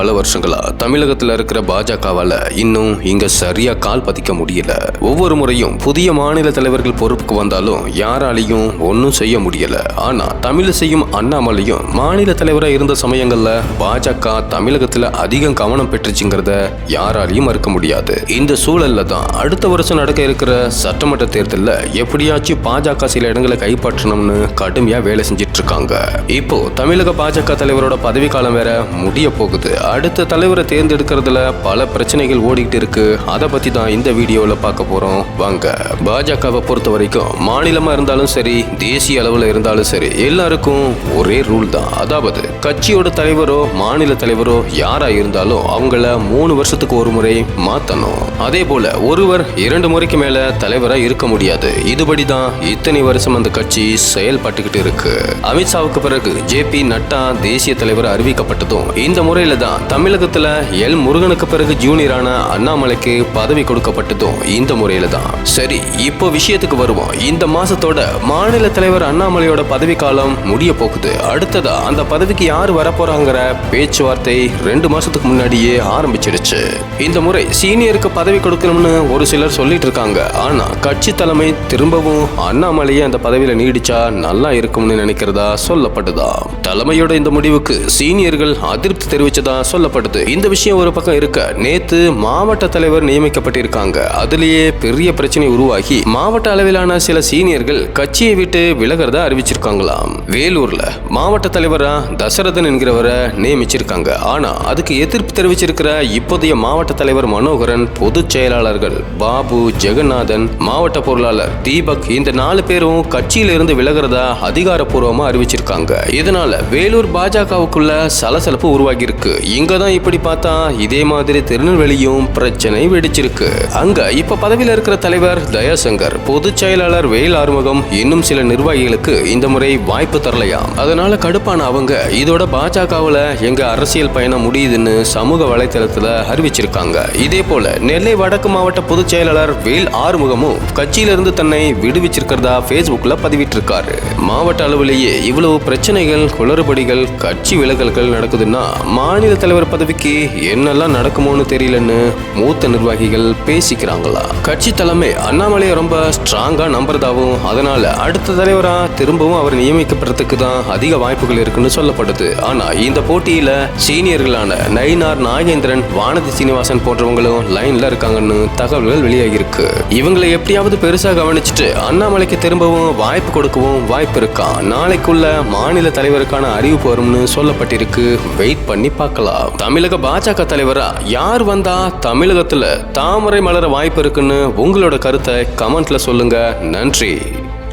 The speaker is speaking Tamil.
பல வருஷங்களா தமிழகத்துல இருக்கிற பாஜகவால இன்னும் இங்க சரியா கால் பதிக்க முடியல. ஒவ்வொரு முறையும் புதிய மாநில தலைவர்கள் பொறுப்புக்கு வந்தாலும் யாராலையும் ஒன்னும் செய்ய முடியல. ஆனா தமிழிசையும் அண்ணாமலையும் மாநில தலைவராக இருந்த சமயங்கள்ல பாஜக தமிழகத்துல அதிகம் கவனம் பெற்றுச்சுங்கிறத யாராலையும் மறுக்க முடியாது. இந்த சூழல்ல தான் அடுத்த வருஷம் நடக்க இருக்கிற சட்டமன்ற தேர்தலில் எப்படியாச்சும் பாஜக சில இடங்களை கைப்பற்றணும்னு கடுமையா வேலை செஞ்சிட்டு இருக்காங்க. இப்போ தமிழக பாஜக தலைவரோட பதவி காலம் வேற முடிய போகுது. அடுத்த தலைவரை தேர்ந்தெடுக்கிறதுல பல பிரச்சனைகள் ஓடிக்கிட்டு இருக்கு. அதை பத்தி தான் இந்த வீடியோல பார்க்க போறோம். வாங்க. பாஜகவை பொறுத்த வரைக்கும் மாநிலமா இருந்தாலும் சரி, தேசிய அளவில் இருந்தாலும் சரி, எல்லாருக்கும் ஒரே ரூல் தான். அதாவது கட்சியோட தலைவரோ மாநில தலைவரோ யாரா இருந்தாலும் அவங்கள 3 வருஷத்துக்கு ஒரு முறை மாத்தணும். அதே போல ஒருவர் 2 முறைக்கு மேல தலைவரா இருக்க முடியாது. இதுபடிதான் இத்தனை வருஷம் அந்த கட்சி செயல்பட்டுக்கிட்டு இருக்கு. அமித்ஷாவுக்கு பிறகு ஜே.பி. நட்டா தேசிய தலைவர் அறிவிக்கப்பட்டதும் இந்த முறையில தான் தமிழகத்துல எல். முருகனுக்கு பிறகு ஜூனியரான அண்ணாமலைக்கு பதவி கொடுக்கப்பட்டதும் இந்த முறையில தான். சரி, இப்போ விஷயத்துக்கு வருவோம். இந்த மாசத்தோட மாநில தலைவர் அண்ணாமலையோட பதவி காலம் முடிய போகுது. அடுத்ததா அந்த பதவிக்கு யார் வரப்போறாங்கிற பேச்சுவார்த்தை 2 மாசத்துக்கு முன்னாடியே ஆரம்பிச்சிடுச்சு. இந்த முறை சீனியருக்கு பதவி கொடுக்கணும்னு ஒரு சிலர் சொல்லிட்டு இருக்காங்க. ஆனா கட்சி தலைமை திரும்பவும் அண்ணாமலையே அந்த பதவியில நீடிச்சா நல்லா இருக்கும்னு நினைக்கிறதா சொல்லப்படுதா. தலைமையோட இந்த முடிவுக்கு சீனியர்கள் அதிருப்தி தெரிவிச்சதா சொல்லப்படுது. இந்த விஷயம் ஒரு பக்கம் இருக்க, நேத்து மாவட்ட தலைவர் நியமிக்கப்பட்டிருக்காங்க. அதுலயே பெரிய பிரச்சனை உருவாகி மாவட்ட அளவிலான சில சீனியர்கள் கட்சியை விட்டு விலகிறதா அறிவிச்சிருக்காங்களாம். வேலூர்ல மாவட்ட தலைவரா தசரதன் என்கிறவரை நியமிச்சிருக்காங்க. ஆனா அதுக்கு எதிர்ப்பு தெரிவிச்சிருக்கிற இப்போதைய மாவட்ட தலைவர் மனோகரன், பொதுச் செயலாளர்கள் பாபு, ஜெகநாதன், மாவட்ட பொருளாளர் தீபக், இந்த 4 பேரும் கட்சியில இருந்து விலகிறதா அதிகாரப்பூர்வமா அறிவிச்சிருக்காங்க. இதனால வேலூர் பாஜகவுக்குள்ள சலசலப்பு உருவாகி இருக்கு. இங்கதான் இப்படி பார்த்தா இதே மாதிரி திருநெல்வேலியும் பிரச்சனை வெடிச்சிருக்கு. அங்க இப்ப பதவியில இருக்கிற தலைவர் தயாசங்கர், பொதுச் செயலாளர் வேல் ஆறுமுகம், இன்னும் சில நிர்வாகிகளுக்கு இந்த முறை வாய்ப்பு தரலையாம். அதனால கடுப்பான அவங்க இதோட பாஜகவுல எங்க அரசியல் பயணம் முடியுதுன்னு சமூக வலைதளத்துல அறிவிச்சிருக்காங்க. இதே போல நெல்லை வடக்கு மாவட்ட பொதுச் செயலாளர் வேல் ஆறுமுகமும் கட்சியிலிருந்து தன்னை விடுவிச்சிருக்கிறதா பேஸ்புக்ல பதிவிட்டிருக்காரு. மாவட்ட அளவிலேயே இவ்வளவு பிரச்சனைகள், குளறுபடிகள், கட்சி விலகல்கள் நடக்குதுன்னா மாநில தலைவர் பதவிக்கு என்னெல்லாம் நடக்குமோன்னு தெரியலன்னு மூத்த நிர்வாகிகள் பேசிக்கிறாங்களா. கட்சி தலைமை அண்ணாமலையை ரொம்ப ஸ்ட்ராங்கா நம்புறதாவும், அதனால அடுத்த தலைவரா திரும்பவும் அவர் நியமிக்கப்படுறதுக்கு தான் அதிக வாய்ப்புகள் இருக்குன்னு சொல்லப்படுது. ஆனா இந்த போட்டியில சீனியர்களான நயினார் நாகேந்திரன், வானதி சீனிவாசன் போன்றவங்களும் லைன்ல இருக்காங்கன்னு தகவல்கள் வெளியாகி இருக்கு. இவங்களை எப்படியாவது பெருசா கவனிச்சுட்டு அண்ணாமலைக்கு திரும்பவும் வாய்ப்பு கொடுக்கவும் வாய்ப்பு இருக்கா. நாளைக்குள்ள மாநில தலைவருக்கான அறிவிப்பு வரும்னு சொல்லப்பட்டிருக்கு. வெயிட் பண்ணி பார்க்கலாம். தமிழக பாஜக தலைவரா யார் வந்தா தமிழகத்துல தாமரை மலர வாய்ப்பு இருக்குன்னு உங்களோட கருத்தை கமெண்ட்ல சொல்லுங்க. நன்றி.